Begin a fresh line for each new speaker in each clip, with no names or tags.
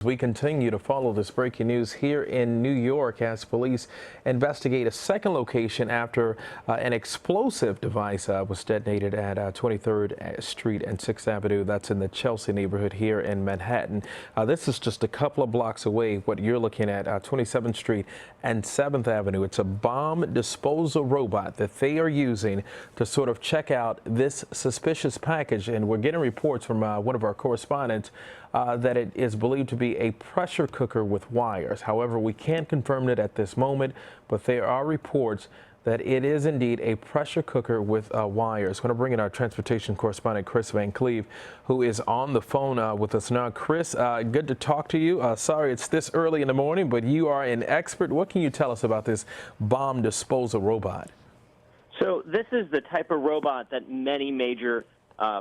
We continue to follow this breaking news here in New York as police investigate a second location after an explosive device was detonated at 23rd Street and 6th Avenue. That's in the Chelsea neighborhood here in Manhattan. This is just a couple of blocks away. What you're looking at 27th Street and 7th Avenue. It's a bomb disposal robot that they are using to sort of check out this suspicious package. And we're getting reports from one of our correspondents that it is believed to be a pressure cooker with wires. However, we can't confirm it at this moment, but there are reports that it is indeed a pressure cooker with wires. I'm going to bring in our transportation correspondent, Kris Cleave, who is on the phone with us now. Kris, good to talk to you. Sorry it's this early in the morning, but you are an expert. What can you tell us about this bomb disposal robot?
So this is the type of robot that many major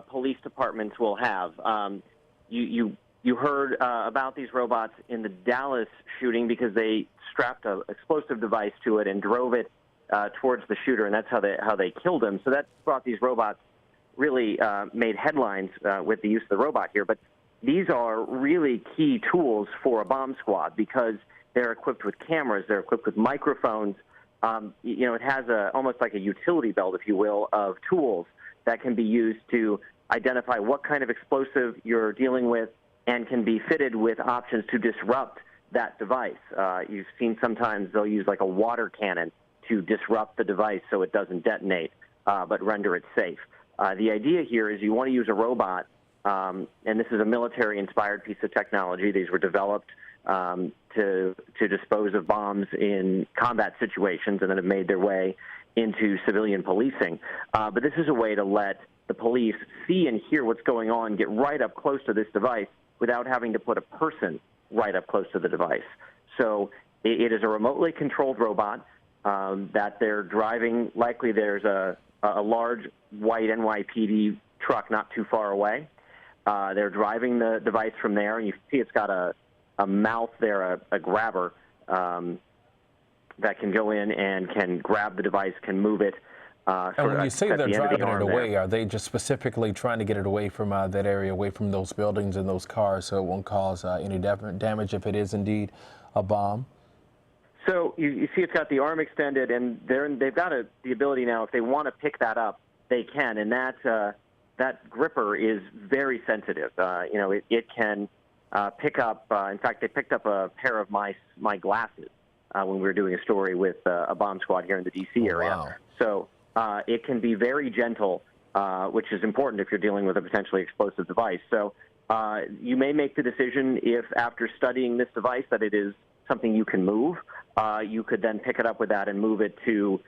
police departments will have. You heard about these robots in the Dallas shooting because they strapped an explosive device to it and drove it towards the shooter, and that's how they killed him. So that brought these robots, really made headlines with the use of the robot here. But these are really key tools for a bomb squad because they're equipped with cameras, they're equipped with microphones. It has almost like a utility belt, if you will, of tools that can be used to identify what kind of explosive you're dealing with and can be fitted with options to disrupt that device. You've seen sometimes they'll use like a water cannon to disrupt the device so it doesn't detonate, but render it safe. The idea here is you want to use a robot, and this is a military-inspired piece of technology. These were developed to dispose of bombs in combat situations and then have made their way into civilian policing. But this is a way to let the police see and hear what's going on, get right up close to this device without having to put a person right up close to the device. So it is a remotely controlled robot that they're driving. Likely there's a large white NYPD truck not too far away. They're driving the device from there, and you see it's got a mouth there, a grabber that can go in and can grab the device, can move it.
And when you say they're driving it away, are they just specifically trying to get it away from that area, away from those buildings and those cars so it won't cause any damage if it is indeed a bomb?
So you see it's got the arm extended, and they've got the ability now, if they want to pick that up, they can. And that gripper is very sensitive. It can pick up, in fact, they picked up a pair of my glasses when we were doing a story with a bomb squad here in the D.C. area.
Wow.
So it can be very gentle, which is important if you're dealing with a potentially explosive device. So you may make the decision if, after studying this device, that it is something you can move. You could then pick it up with that and move it to,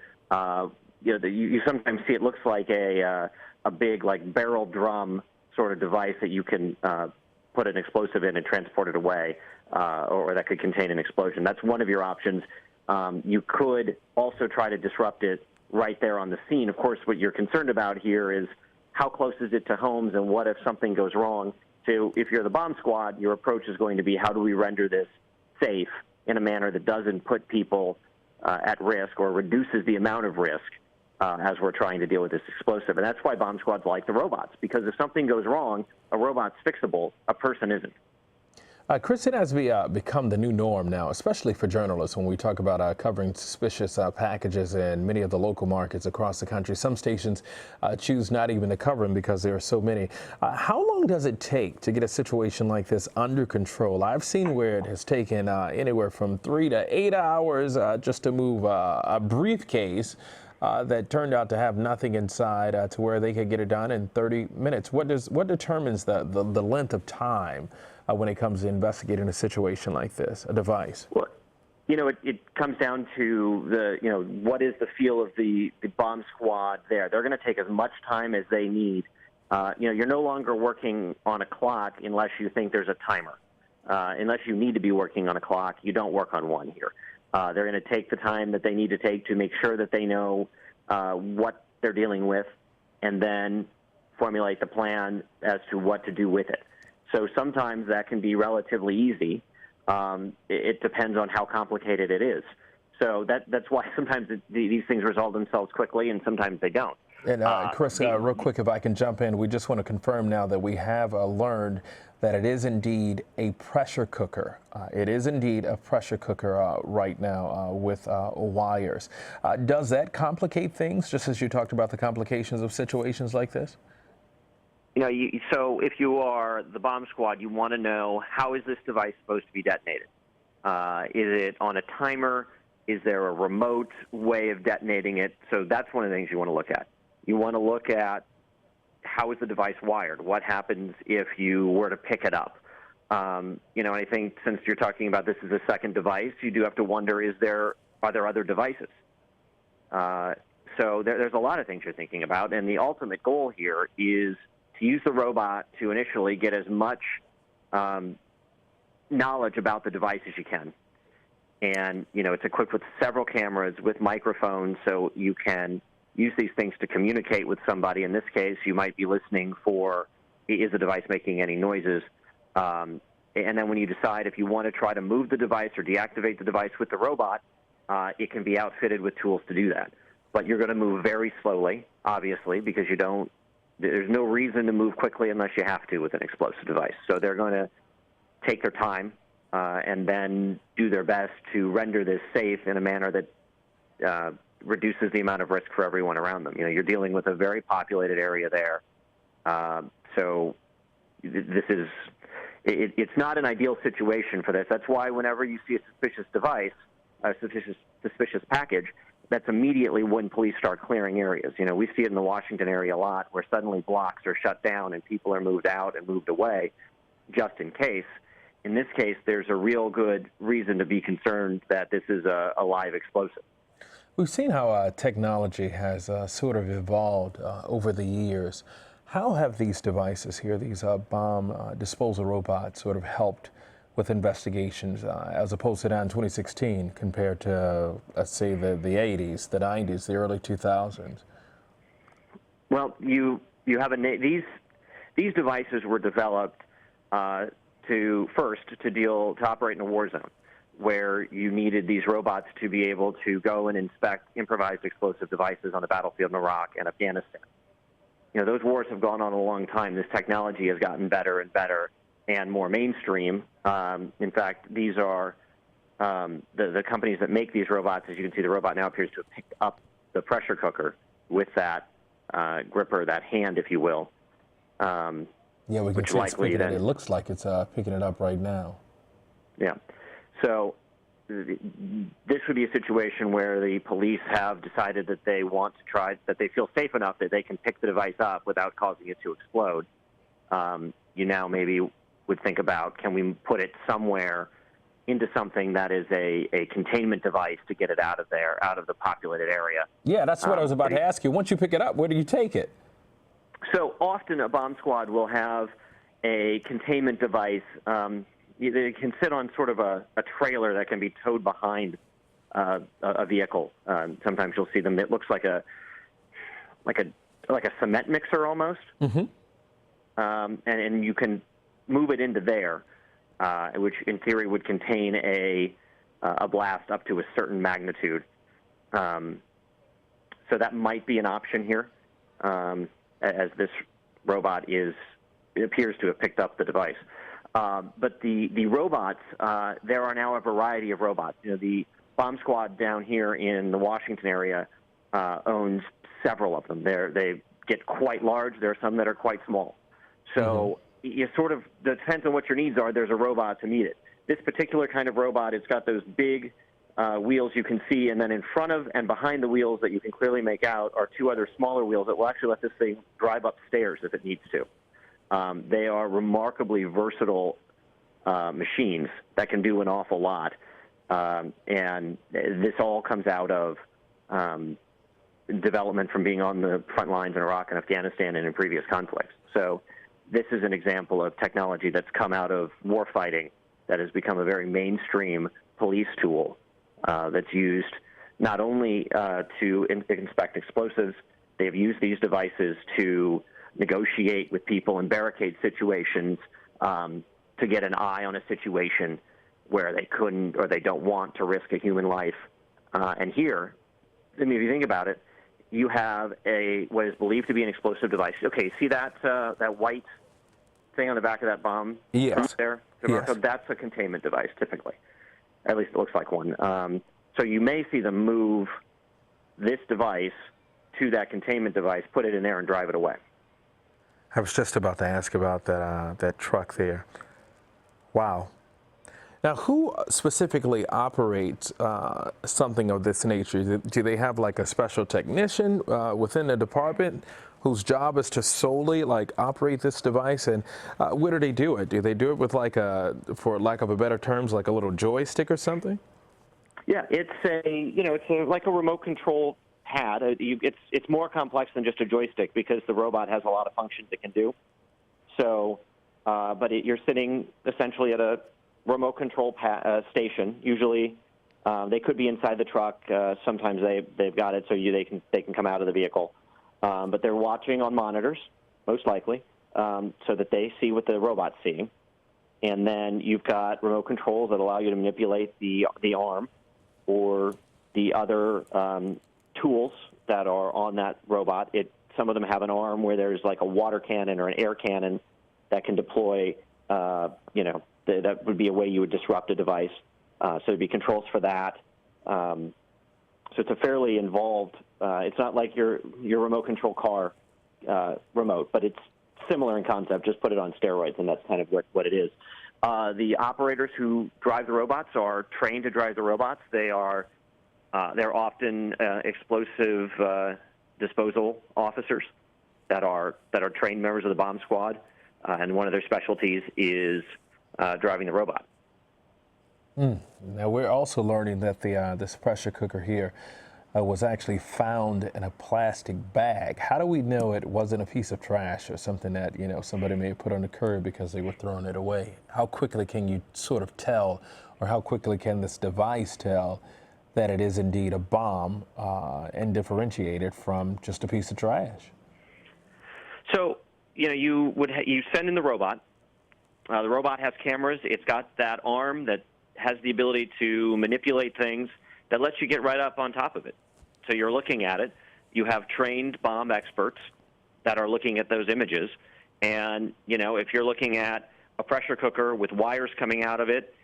you sometimes see it looks like a big, like, barrel drum sort of device that you can put an explosive in and transport it away, or that could contain an explosion. That's one of your options. You could also try to disrupt it right there on the scene. Of course, what you're concerned about here is how close is it to homes and what if something goes wrong. So if you're the bomb squad, your approach is going to be, how do we render this safe in a manner that doesn't put people at risk or reduces the amount of risk as we're trying to deal with this explosive. And that's why bomb squads like the robots, because if something goes wrong, a robot's fixable, a person isn't.
Kris, it has become the new norm now, especially for journalists, when we talk about covering suspicious packages in many of the local markets across the country. Some stations choose not even to cover them because there are so many. How long does it take to get a situation like this under control? I've seen where it has taken anywhere from 3 to 8 hours just to move a briefcase that turned out to have nothing inside to where they could get it done in 30 minutes. What determines the length of time when it comes to investigating a situation like this, a device?
Well, it comes down to what is the feel of the bomb squad there. They're going to take as much time as they need. You're no longer working on a clock unless you think there's a timer. Unless you need to be working on a clock, you don't work on one here. They're going to take the time that they need to take to make sure that they know what they're dealing with and then formulate the plan as to what to do with it. So sometimes that can be relatively easy. It depends on how complicated it is. So that's why sometimes these things resolve themselves quickly and sometimes they don't.
And Kris, real quick, if I can jump in, we just want to confirm now that we have learned that it is indeed a pressure cooker. It is indeed a pressure cooker right now with wires. Does that complicate things, just as you talked about the complications of situations like this?
You know, so if you are the bomb squad, you want to know, how is this device supposed to be detonated? Is it on a timer? Is there a remote way of detonating it? So that's one of the things you want to look at. You want to look at, how is the device wired? What happens if you were to pick it up? You know, I think since you're talking about this as a second device, you do have to wonder, are there other devices? So there's a lot of things you're thinking about, and the ultimate goal here is to use the robot to initially get as much knowledge about the device as you can. And, you know, it's equipped with several cameras with microphones, so you can use these things to communicate with somebody. In this case, you might be listening for, is the device making any noises? And then when you decide if you want to try to move the device or deactivate the device with the robot, it can be outfitted with tools to do that. But you're going to move very slowly, obviously, because there's no reason to move quickly unless you have to with an explosive device. So they're going to take their time and then do their best to render this safe in a manner that reduces the amount of risk for everyone around them. You know, you're dealing with a very populated area there. So this is, it's not an ideal situation for this. That's why whenever you see a suspicious device, a suspicious package, that's immediately when police start clearing areas. You know, we see it in the Washington area a lot, where suddenly blocks are shut down and people are moved out and moved away just in case. In this case, there's a real good reason to be concerned that this is a live explosive.
We've seen how technology has sort of evolved over the years. How have these devices here, these bomb disposal robots, sort of helped with investigations as opposed to now in 2016 compared to, let's say, the 80s, the 90s, the early 2000s?
Well, you have these devices were developed to operate in a war zone, where you needed these robots to be able to go and inspect improvised explosive devices on the battlefield in Iraq and Afghanistan. You know, those wars have gone on a long time. This technology has gotten better and better and more mainstream. In fact, these are the companies that make these robots. As you can see, the robot now appears to have picked up the pressure cooker with that gripper, that hand, if you will.
Yeah, we can see it's picking it. It looks like it's picking it up right now.
Yeah. So this would be a situation where the police have decided that they want to try, that they feel safe enough that they can pick the device up without causing it to explode. You now maybe would think about, can we put it somewhere into something that is a containment device to get it out of there, out of the populated area.
Yeah, that's what I was about to ask you. Once you pick it up, where do you take it?
So often a bomb squad will have a containment device. It can sit on sort of a trailer that can be towed behind a vehicle. Sometimes you'll see them. It looks like a cement mixer almost. Mm-hmm. And you can move it into there, which in theory would contain a blast up to a certain magnitude. So that might be an option here, as this robot appears to have picked up the device. But the robots, there are now a variety of robots. You know, the bomb squad down here in the Washington area owns several of them. They get quite large. There are some that are quite small. So you sort of, depends on what your needs are, there's a robot to meet it. This particular kind of robot, it's got those big wheels you can see, and then in front of and behind the wheels that you can clearly make out are two other smaller wheels that will actually let this thing drive upstairs if it needs to. They are remarkably versatile machines that can do an awful lot. And this all comes out of development from being on the front lines in Iraq and Afghanistan and in previous conflicts. So this is an example of technology that's come out of warfighting that has become a very mainstream police tool that's used not only to inspect explosives. They have used these devices to negotiate with people in barricade situations, to get an eye on a situation where they couldn't or they don't want to risk a human life. And here, I mean, if you think about it, you have what is believed to be an explosive device. Okay, see that white thing on the back of that bomb
Yes.
there,
Yes.
so that's a containment device typically. At least it looks like one. So you may see them move this device to that containment device, put it in there, and drive it away.
I was just about to ask about that truck there. Wow. Now, who specifically operates something of this nature? Do they have like a special technician within the department whose job is to solely like operate this device? And where do they do it? Do they do it with like for lack of a better terms, like a little joystick or something?
Yeah, it's like a remote control pad. It's more complex than just a joystick because the robot has a lot of functions it can do. So, you're sitting essentially at a remote control station. Usually, they could be inside the truck. Sometimes they've got it so they can come out of the vehicle. But they're watching on monitors, most likely, so that they see what the robot's seeing. And then you've got remote controls that allow you to manipulate the arm or the other tools that are on that robot. Some of them have an arm where there's like a water cannon or an air cannon that can deploy, that would be a way you would disrupt a device. So there'd be controls for that. So it's a fairly involved, it's not like your remote control car remote, but it's similar in concept, just put it on steroids, and that's kind of what it is. The operators who drive the robots are trained to drive the robots. They're often explosive disposal officers that are trained members of the bomb squad, and one of their specialties is driving the robot.
Now we're also learning that this pressure cooker here was actually found in a plastic bag. How do we know it wasn't a piece of trash or something that somebody may have put on the curb because they were throwing it away? How quickly can you sort of tell, or how quickly can this device tell that it is indeed a bomb and differentiate it from just a piece of trash?
So you send in the robot. The robot has cameras. It's got that arm that has the ability to manipulate things that lets you get right up on top of it. So you're looking at it. You have trained bomb experts that are looking at those images. And, if you're looking at a pressure cooker with wires coming out of it,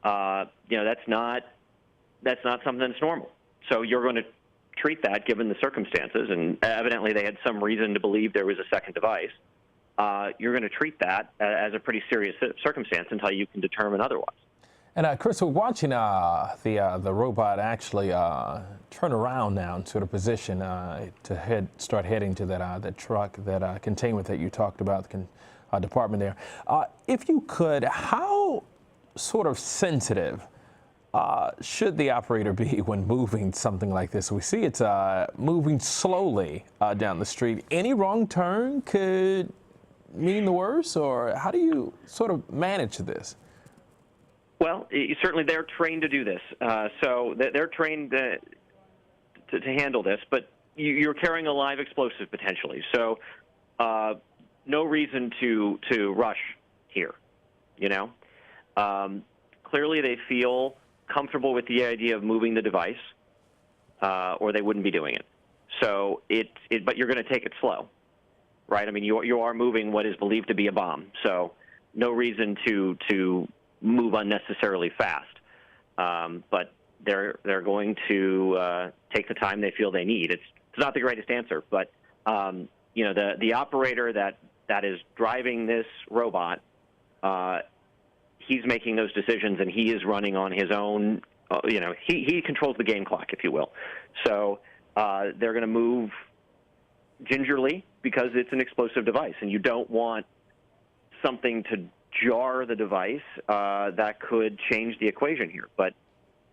that's not something that's normal. So you're going to treat that given the circumstances, and evidently they had some reason to believe there was a second device. You're going to treat that as a pretty serious circumstance until you can determine otherwise.
And Chris, we're watching the robot actually turn around now into the position to start heading to that truck, that containment that you talked about, the department there. If you could, how sort of sensitive should the operator be when moving something like this? We see it's moving slowly down the street. Any wrong turn could mean the worst, or how do you sort of manage this?
Well, certainly they're trained to do this. So they're trained to handle this, but you're carrying a live explosive potentially. So no reason to rush here, Clearly they feel comfortable with the idea of moving the device, or they wouldn't be doing it. So but you're going to take it slow, right? I mean, you are moving what is believed to be a bomb. So no reason to move unnecessarily fast, but they're going to take the time they feel they need. It's not the greatest answer, but the operator that is driving this robot, he's making those decisions, and he is running on his own. He controls the game clock, if you will. So they're going to move gingerly because it's an explosive device, and you don't want something to jar the device that could change the equation here. But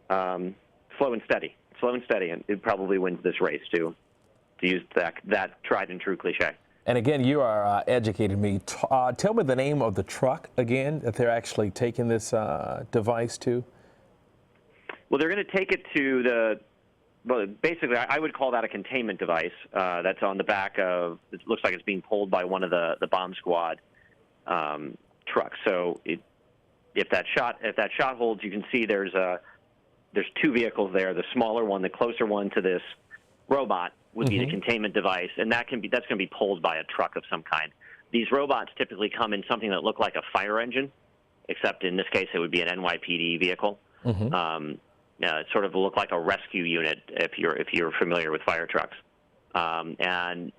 slow and steady, and it probably wins this race, to use that tried and true cliche.
And again, you are educating me. Tell me the name of the truck again that they're actually taking this device to.
Well, they're going to take it to basically, I would call that a containment device that's on the back of, it looks like it's being pulled by one of the bomb squad trucks. So if that shot holds, you can see there's two vehicles there. The smaller one, the closer one to this robot, would be the containment device, and that's going to be pulled by a truck of some kind. These robots typically come in something that look like a fire engine, except in this case it would be an NYPD vehicle. It sort of look like a rescue unit if you're familiar with fire trucks. And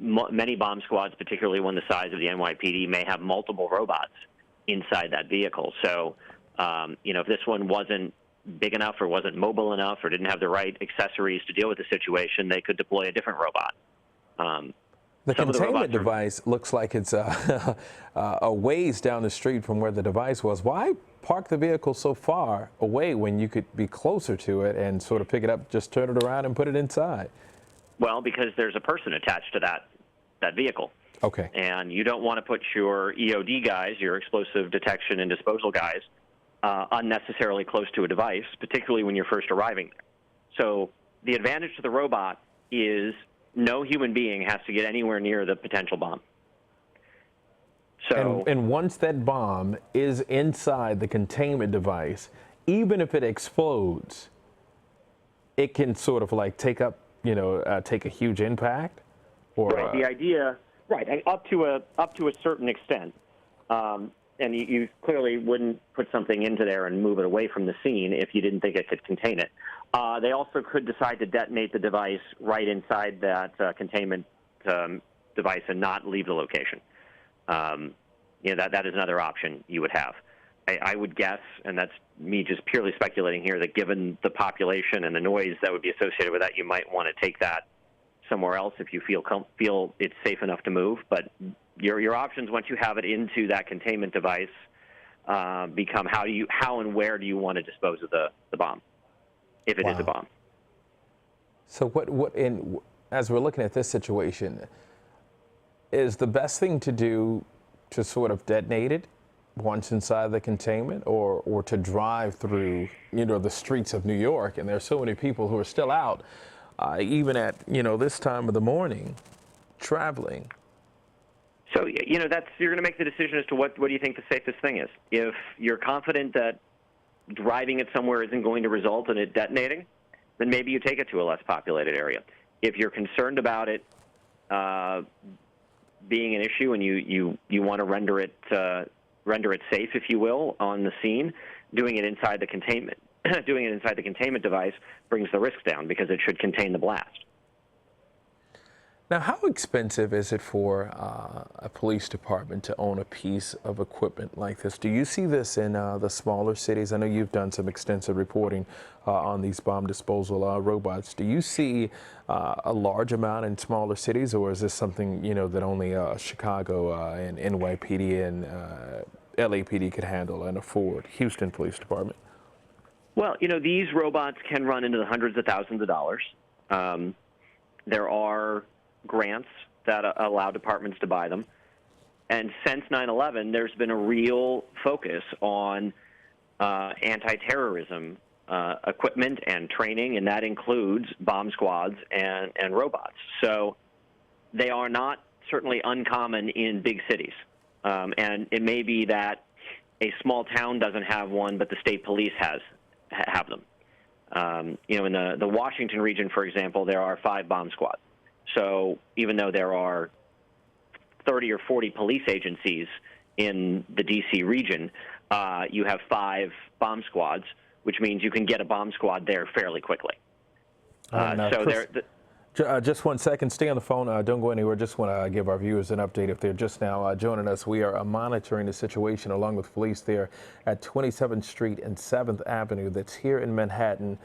many bomb squads, particularly one the size of the NYPD, may have multiple robots inside that vehicle. So, if this one wasn't big enough or wasn't mobile enough or didn't have the right accessories to deal with the situation, they could deploy a different robot.
The containment device looks like it's a ways down the street from where the device was. Why park the vehicle so far away when you could be closer to it and sort of pick it up, just turn it around and put it inside?
Well, because there's a person attached to that vehicle.
Okay.
And you don't want to put your EOD guys, your explosive detection and disposal guys, unnecessarily close to a device, particularly when you're first arriving there. So the advantage to the robot is no human being has to get anywhere near the potential bomb. So,
and once that bomb is inside the containment device, even if it explodes, it can sort of like take a huge impact. Or
right. The idea, right, up to a certain extent. And you clearly wouldn't put something into there and move it away from the scene if you didn't think it could contain it. They also could decide to detonate the device right inside that containment device and not leave the location. That is another option you would have. I would guess, and that's me just purely speculating here, that given the population and the noise that would be associated with that, you might want to take that somewhere else if you feel it's safe enough to move. But your options once you have it into that containment device become how and where do you want to dispose of the bomb, if it is a bomb.
So as we're looking at this situation, is the best thing to do to sort of detonate it once inside the containment, or to drive through the streets of New York? And there's so many people who are still out even at this time of the morning traveling.
So you're going to make the decision as to what do you think the safest thing is. If you're confident that driving it somewhere isn't going to result in it detonating, then maybe you take it to a less populated area. If you're concerned about it being an issue and you want to render it safe, if you will, on the scene, doing it inside the containment device brings the risk down because it should contain the blast.
Now, how expensive is it for a police department to own a piece of equipment like this? Do you see this in the smaller cities? I know you've done some extensive reporting on these bomb disposal robots. Do you see a large amount in smaller cities, or is this something that only Chicago and NYPD and LAPD could handle and afford? Houston Police Department.
Well, these robots can run into the hundreds of thousands of dollars. There are grants that allow departments to buy them. And since 9/11, there's been a real focus on anti-terrorism equipment and training, and that includes bomb squads and robots. So they are not certainly uncommon in big cities. And it may be that a small town doesn't have one, but the state police have them. In the Washington region, for example, there are 5 bomb squads. So even though there are 30 or 40 police agencies in the D.C. region, you have 5 bomb squads, which means you can get a bomb squad there fairly quickly.
Kris, just 1 second. Stay on the phone. Don't go anywhere. Just want to give our viewers an update. If they're just now joining us, we are monitoring the situation along with police there at 27th Street and 7th Avenue. That's here in Manhattan.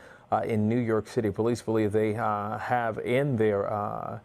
In New York City. Police believe they have in their I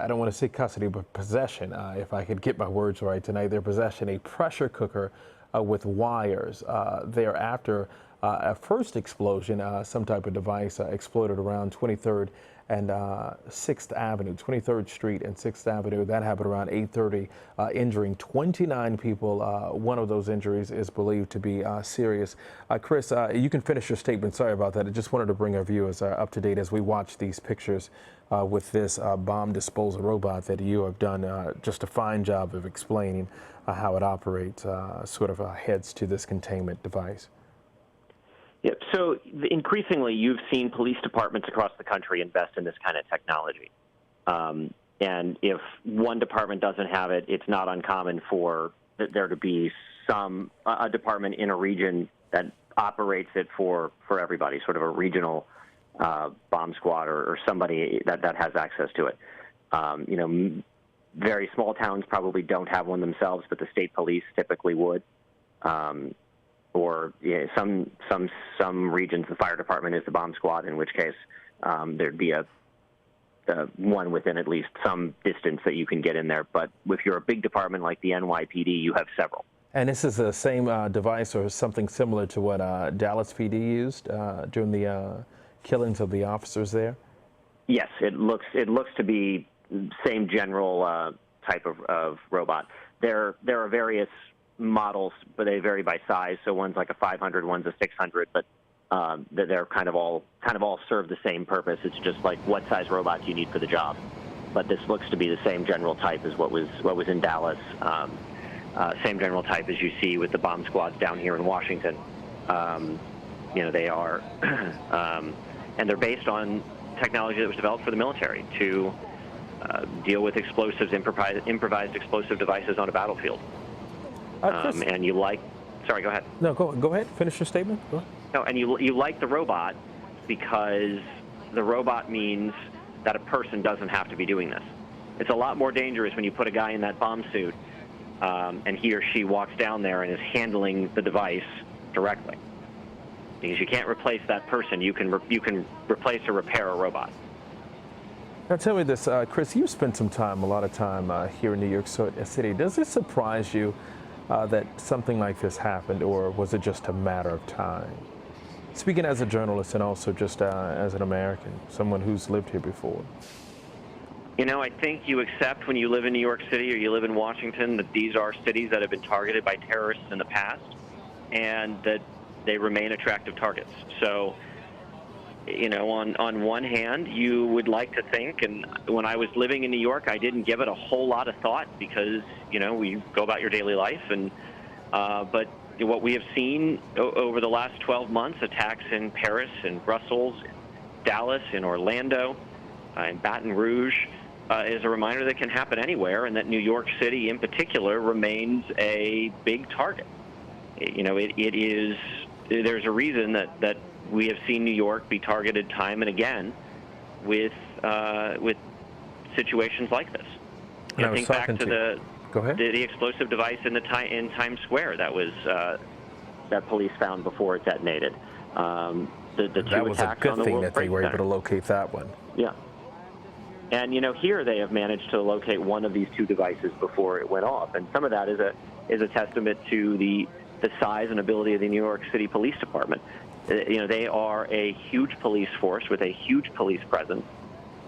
don't want to say custody, but possession, if I could get my words right tonight, their possession, a pressure cooker with wires. Thereafter, a first explosion, some type of device exploded around 23rd and 6th Avenue, 23rd Street and 6th Avenue. That happened around 8:30, injuring 29 people. One of those injuries is believed to be serious. Kris, you can finish your statement. Sorry about that. I just wanted to bring our viewers up to date as we watch these pictures with this bomb disposal robot that you have done just a fine job of explaining how it operates, heads to this containment device.
Yep. So increasingly, you've seen police departments across the country invest in this kind of technology. And if one department doesn't have it, it's not uncommon for there to be a department in a region that operates it for everybody, sort of a regional bomb squad or somebody that has access to it. Very small towns probably don't have one themselves, but the state police typically would. Or some regions, the fire department is the bomb squad, in which case there'd be one within at least some distance that you can get in there. But if you're a big department like the NYPD, you have several.
And this is the same device or something similar to what Dallas PD used during the killings of the officers there?
Yes, it looks to be same general type of robot. There are various models, but they vary by size. So one's like a 500, one's a 600, but they're kind of all serve the same purpose. It's just like what size robot do you need for the job. But this looks to be the same general type as what was in Dallas. Same general type as you see with the bomb squads down here in Washington. They are, and they're based on technology that was developed for the military to deal with explosives, improvised explosive devices on a battlefield.
Kris,
and sorry, go ahead.
No, go ahead. Finish your statement. Go ahead.
No, and you like the robot because the robot means that a person doesn't have to be doing this. It's a lot more dangerous when you put a guy in that bomb suit and he or she walks down there and is handling the device directly. Because you can't replace that person. You can replace or repair a robot.
Now tell me this, Kris, you spent a lot of time here in New York City. Does it surprise you that something like this happened, or was it just a matter of time? Speaking as a journalist and also just as an American, someone who's lived here before.
I think you accept when you live in New York City or you live in Washington that these are cities that have been targeted by terrorists in the past and that they remain attractive targets. So, on one hand, you would like to think, and when I was living in New York, I didn't give it a whole lot of thought because, we go about your daily life. But what we have seen over the last 12 months, attacks in Paris, in Brussels, in Dallas, in Orlando, in Baton Rouge, is a reminder that it can happen anywhere, and that New York City in particular remains a big target. It is, there's a reason that we have seen New York be targeted time and again with situations like this. Think back to the explosive device in Times Square that police found before it detonated. The two
that was a good thing that they were able to locate that one.
Yeah. And here they have managed to locate one of these two devices before it went off, and some of that is a testament to the size and ability of the New York City Police Department. They are a huge police force with a huge police presence.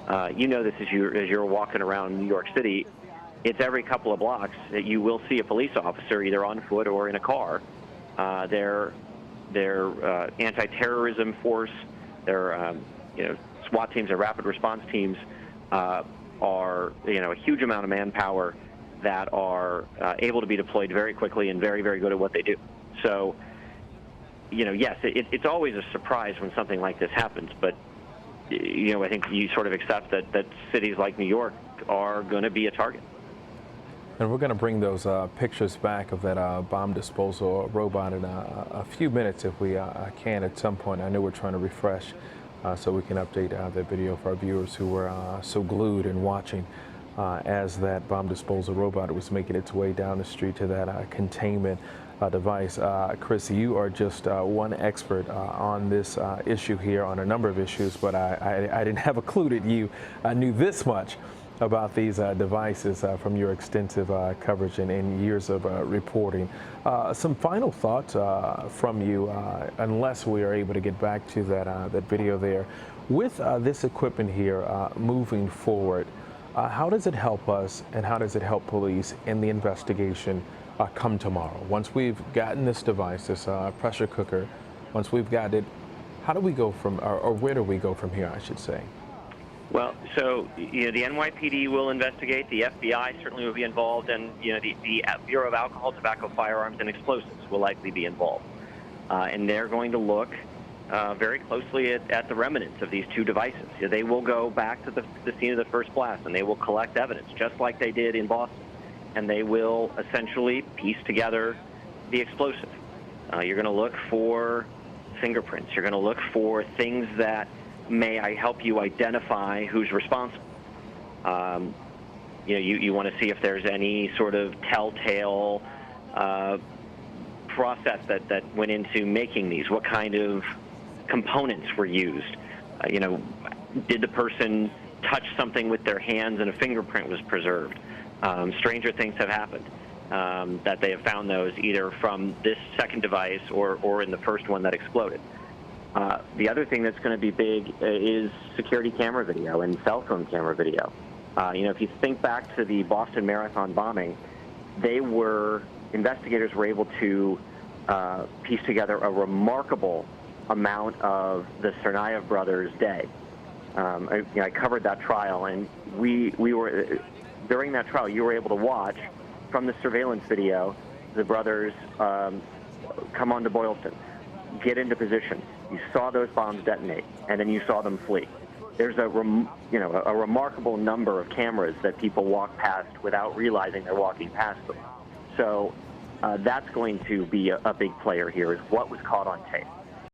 This as you're walking around New York City. It's every couple of blocks that you will see a police officer either on foot or in a car. Their anti-terrorism force, their SWAT teams, their rapid response teams are a huge amount of manpower that are able to be deployed very quickly and very, very good at what they do. So, yes, it's always a surprise when something like this happens, but I think you sort of accept that cities like New York are going to be a target.
And we're going to bring those pictures back of that bomb disposal robot in a few minutes if we can at some point. I know we're trying to refresh so we can update the video for our viewers who were so glued and watching as that bomb disposal robot was making its way down the street to that containment device. Kris, you are just one expert on this issue here, on a number of issues, but I didn't have a clue that you knew this much about these devices from your extensive coverage and years of reporting. Some final thoughts from you, unless we are able to get back to that video there. With this equipment here moving forward, how does it help us and how does it help police in the investigation come tomorrow? Once we've gotten this device, this pressure cooker, once we've got it, how do we go from, or where do we go from here, I should say?
Well, so the NYPD will investigate. The FBI certainly will be involved, and the Bureau of Alcohol, Tobacco, Firearms, and Explosives will likely be involved, and they're going to look very closely at the remnants of these two devices. They will go back to the scene of the first blast, and they will collect evidence, just like they did in Boston. And they will essentially piece together the explosive. You're going to look for fingerprints. You're going to look for things that may help you identify who's responsible. You want to see if there's any sort of telltale process that went into making these. What kind of components were used? Did the person touch something with their hands and a fingerprint was preserved? Stranger things have happened, that they have found those either from this second device or in the first one that exploded. The other thing that's going to be big is security camera video and cell phone camera video. If you think back to the Boston Marathon bombing, investigators were able to piece together a remarkable amount of the Tsarnaev brothers' day. I covered that trial, and we were during that trial. You were able to watch from the surveillance video the brothers come onto Boylston, get into position. You saw those bombs detonate, and then you saw them flee. There's a remarkable number of cameras that people walk past without realizing they're walking past them. So that's going to be a big player here, is what was caught on tape.